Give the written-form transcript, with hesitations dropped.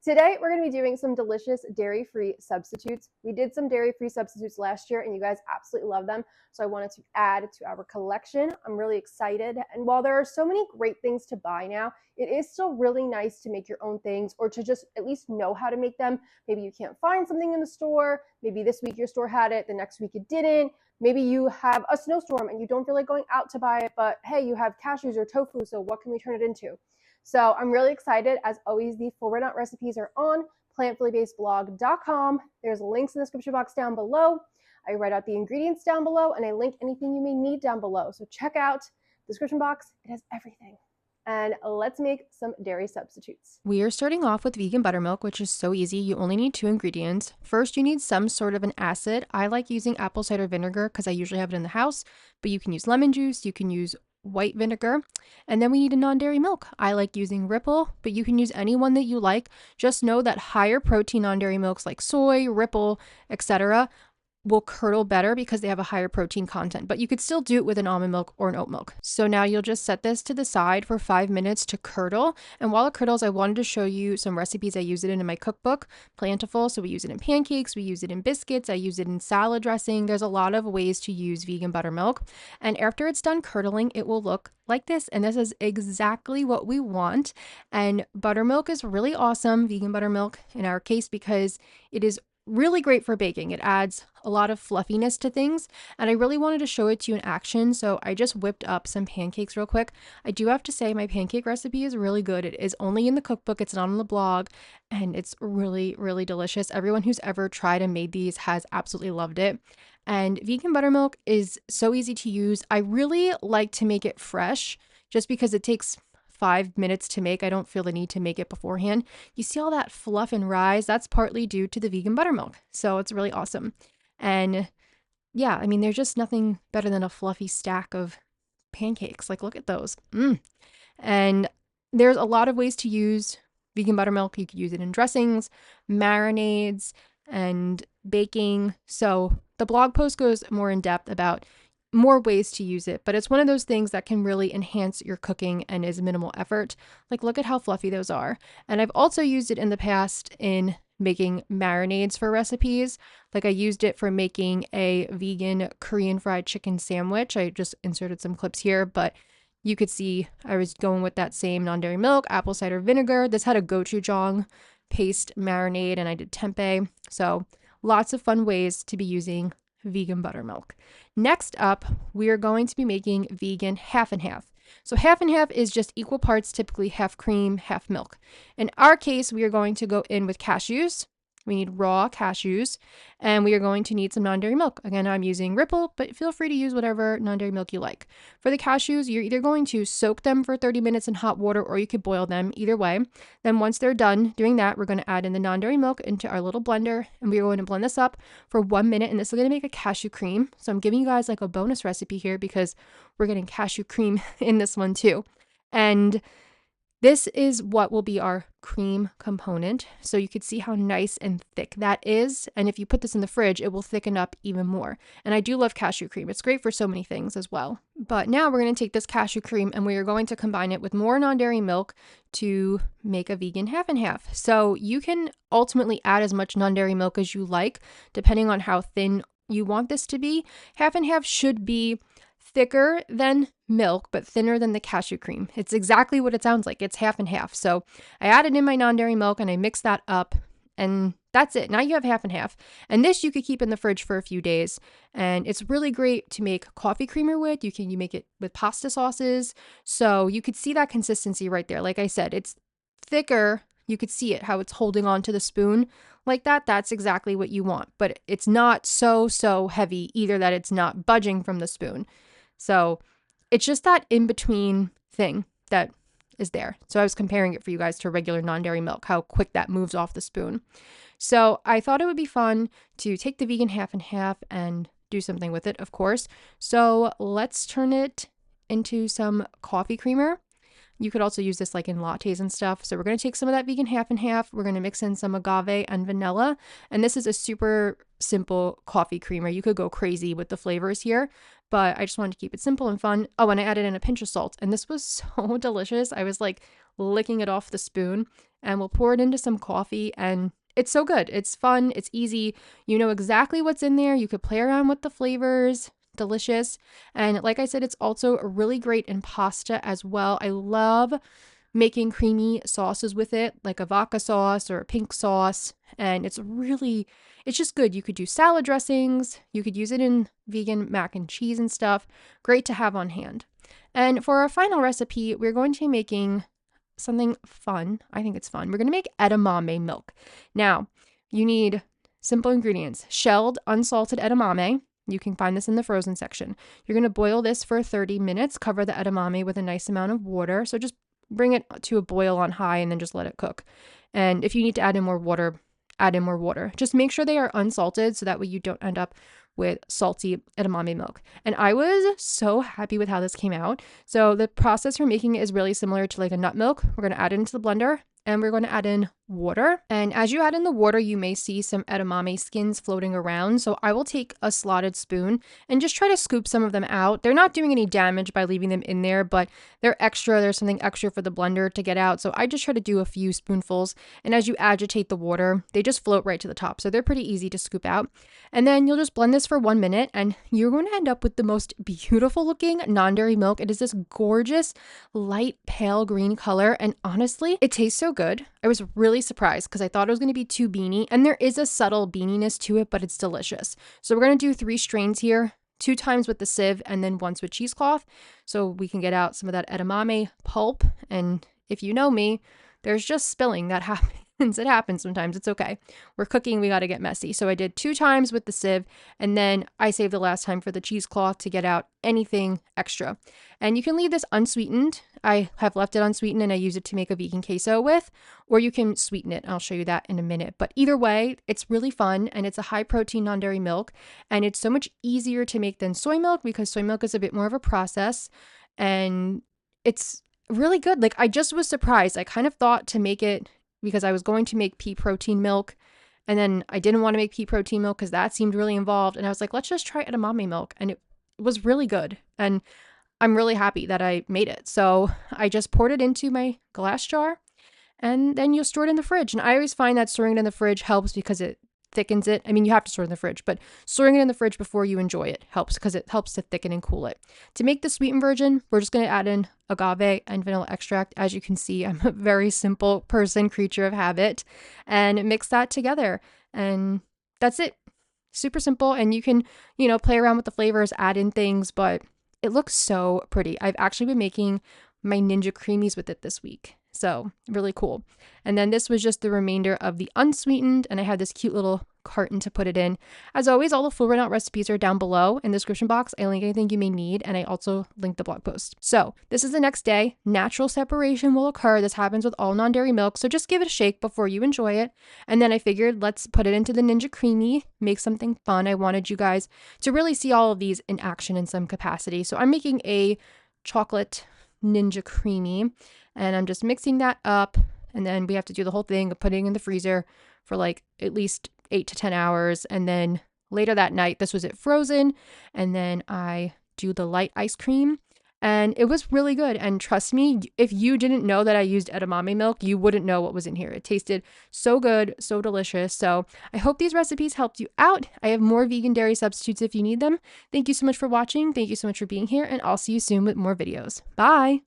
Today, we're going to be doing some delicious dairy-free substitutes. We did some dairy-free substitutes last year, and you guys absolutely love them, so I wanted to add to our collection. I'm really excited, and while there are so many great things to buy now, it is still really nice to make your own things or to just at least know how to make them. Maybe you can't find something in the store. Maybe this week your store had it, the next week it didn't. Maybe you have a snowstorm and you don't feel like going out to buy it, but hey, you have cashews or tofu, so what can we turn it into? So I'm really excited. As always, the full written out recipes are on plantfullybasedblog.com. There's links in the description box down below. I write out the ingredients down below, and I link anything you may need down below. So check out the description box. It has everything. And let's make some dairy substitutes. We are starting off with vegan buttermilk, which is so easy. You only need 2 ingredients. First, you need some sort of an acid. I like using apple cider vinegar because I usually have it in the house, but you can use lemon juice, you can use white vinegar, and then we need a non-dairy milk. I like using Ripple, but you can use any one that you like. Just know that higher protein non-dairy milks like soy, Ripple, etc. will curdle better because they have a higher protein content, but you could still do it with an almond milk or an oat milk. So now you'll just set this to the side for 5 minutes to curdle. And while it curdles, I wanted to show you some recipes I use it in my cookbook, Plentiful. So we use it in pancakes, we use it in biscuits, I use it in salad dressing. There's a lot of ways to use vegan buttermilk. And after it's done curdling, it will look like this. And this is exactly what we want. And buttermilk is really awesome, vegan buttermilk in our case, because it is really great for baking. It adds a lot of fluffiness to things, and I really wanted to show it to you in action, so I just whipped up some pancakes real quick. I do have to say my pancake recipe is really good. It is only in the cookbook, it's not on the blog, and it's really, really delicious. Everyone who's ever tried and made these has absolutely loved it. And vegan buttermilk is so easy to use. I really like to make it fresh just because it takes 5 minutes to make. I don't feel the need to make it beforehand. You see all that fluff and rise? That's partly due to the vegan buttermilk. So it's really awesome. And yeah, I mean, there's just nothing better than a fluffy stack of pancakes. Like, look at those. And there's a lot of ways to use vegan buttermilk. You could use it in dressings, marinades, and baking. So the blog post goes more in depth about more ways to use it, but it's one of those things that can really enhance your cooking and is minimal effort. Like, look at how fluffy those are. And I've also used it in the past in making marinades for recipes. Like, I used it for making a vegan Korean fried chicken sandwich. I just inserted some clips here, but you could see I was going with that same non-dairy milk, apple cider vinegar. This had a gochujang paste marinade, and I did tempeh. So lots of fun ways to be using vegan buttermilk. Next up, we are going to be making vegan half and half. So half and half is just equal parts, typically half cream, half milk. In our case, we are going to go in with cashews. We need raw cashews, and we are going to need some non-dairy milk. Again, I'm using Ripple, but feel free to use whatever non-dairy milk you like. For the cashews, you're either going to soak them for 30 minutes in hot water, or you could boil them, either way. Then once they're done doing that, we're going to add in the non-dairy milk into our little blender, and we're going to blend this up for 1 minute, and this is going to make a cashew cream. So I'm giving you guys like a bonus recipe here because we're getting cashew cream in this one too. And this is what will be our cream component. So you could see how nice and thick that is. And if you put this in the fridge, it will thicken up even more. And I do love cashew cream. It's great for so many things as well. But now we're going to take this cashew cream and we are going to combine it with more non-dairy milk to make a vegan half and half. So you can ultimately add as much non-dairy milk as you like, depending on how thin you want this to be. Half and half should be thicker than milk, but thinner than the cashew cream. It's exactly what it sounds like. It's half and half. So I added in my non-dairy milk and I mixed that up, and that's it. Now you have half and half. And this you could keep in the fridge for a few days. And it's really great to make coffee creamer with. You make it with pasta sauces. So you could see that consistency right there. Like I said, it's thicker. You could see it, how it's holding on to the spoon like that. That's exactly what you want. But it's not so heavy either that it's not budging from the spoon. So it's just that in-between thing that is there. So I was comparing it for you guys to regular non-dairy milk, how quick that moves off the spoon. So I thought it would be fun to take the vegan half and half and do something with it, of course. So let's turn it into some coffee creamer. You could also use this like in lattes and stuff. So we're going to take some of that vegan half and half. We're going to mix in some agave and vanilla. And this is a super simple coffee creamer. You could go crazy with the flavors here, but I just wanted to keep it simple and fun. Oh, and I added in a pinch of salt, and this was so delicious. I was like licking it off the spoon. And we'll pour it into some coffee, and it's so good. It's fun. It's easy. You know exactly what's in there. You could play around with the flavors. Delicious. And like I said, it's also really great in pasta as well. I love making creamy sauces with it, like a vodka sauce or a pink sauce. And it's just good. You could do salad dressings. You could use it in vegan mac and cheese and stuff. Great to have on hand. And for our final recipe, we're going to be making something fun. I think it's fun. We're going to make edamame milk. Now, you need simple ingredients: shelled, unsalted edamame. You can find this in the frozen section. You're going to boil this for 30 minutes. Cover the edamame with a nice amount of water. So just bring it to a boil on high and then just let it cook. And if you need to add in more water, add in more water. Just make sure they are unsalted so that way you don't end up with salty edamame milk. And I was so happy with how this came out. So the process for making it is really similar to like a nut milk. We're going to add it into the blender, and we're going to add in water. And as you add in the water, you may see some edamame skins floating around. So I will take a slotted spoon and just try to scoop some of them out. They're not doing any damage by leaving them in there, but they're extra. There's something extra for the blender to get out. So I just try to do a few spoonfuls. And as you agitate the water, they just float right to the top. So they're pretty easy to scoop out. And then you'll just blend this for 1 minute, and you're going to end up with the most beautiful looking non-dairy milk. It is this gorgeous light pale green color. And honestly, it tastes so good. I was really surprised because I thought it was going to be too beany, and there is a subtle beaniness to it, but it's delicious. So we're going to do 3 strains here, 2 times with the sieve and then once with cheesecloth, so we can get out some of that edamame pulp. And if you know me, there's just spilling that happens. It happens sometimes. It's okay. We're cooking. We got to get messy. So I did 2 times with the sieve, and then I saved the last time for the cheesecloth to get out anything extra. And you can leave this unsweetened. I have left it unsweetened, and I use it to make a vegan queso with, or you can sweeten it. I'll show you that in a minute. But either way, it's really fun, and it's a high protein non-dairy milk, and it's so much easier to make than soy milk because soy milk is a bit more of a process, and it's really good. Like, I just was surprised. I kind of thought to make it because I was going to make pea protein milk, and then I didn't want to make pea protein milk because that seemed really involved. And I was like, let's just try edamame milk. And it was really good. And I'm really happy that I made it. So I just poured it into my glass jar, and then you'll store it in the fridge. And I always find that storing it in the fridge helps because it thickens it. I mean, you have to store it in the fridge, but storing it in the fridge before you enjoy it helps because it helps to thicken and cool it. To make the sweetened version, we're just going to add in agave and vanilla extract. As you can see, I'm a very simple person, creature of habit, and mix that together. And that's it. Super simple. And you can, play around with the flavors, add in things, but it looks so pretty. I've actually been making my Ninja Creamies with it this week. So really cool. And then this was just the remainder of the unsweetened, and I had this cute little carton to put it in. As always, all the full written out recipes are down below in the description box. I link anything you may need, and I also link the blog post. So this is the next day. Natural separation will occur. This happens with all non-dairy milk, so just give it a shake before you enjoy it. And then I figured let's put it into the Ninja Creamy, make something fun. I wanted you guys to really see all of these in action in some capacity. So I'm making a chocolate Ninja Creamy, and I'm just mixing that up, and then we have to do the whole thing of putting it in the freezer for like at least 8 to 10 hours. And then later that night, this was it frozen, and then I do the light ice cream, and it was really good. And trust me, if you didn't know that I used edamame milk, you wouldn't know what was in here. It tasted so good, so delicious. So I hope these recipes helped you out. I have more vegan dairy substitutes if you need them. Thank you so much for watching. Thank you so much for being here, and I'll see you soon with more videos. Bye.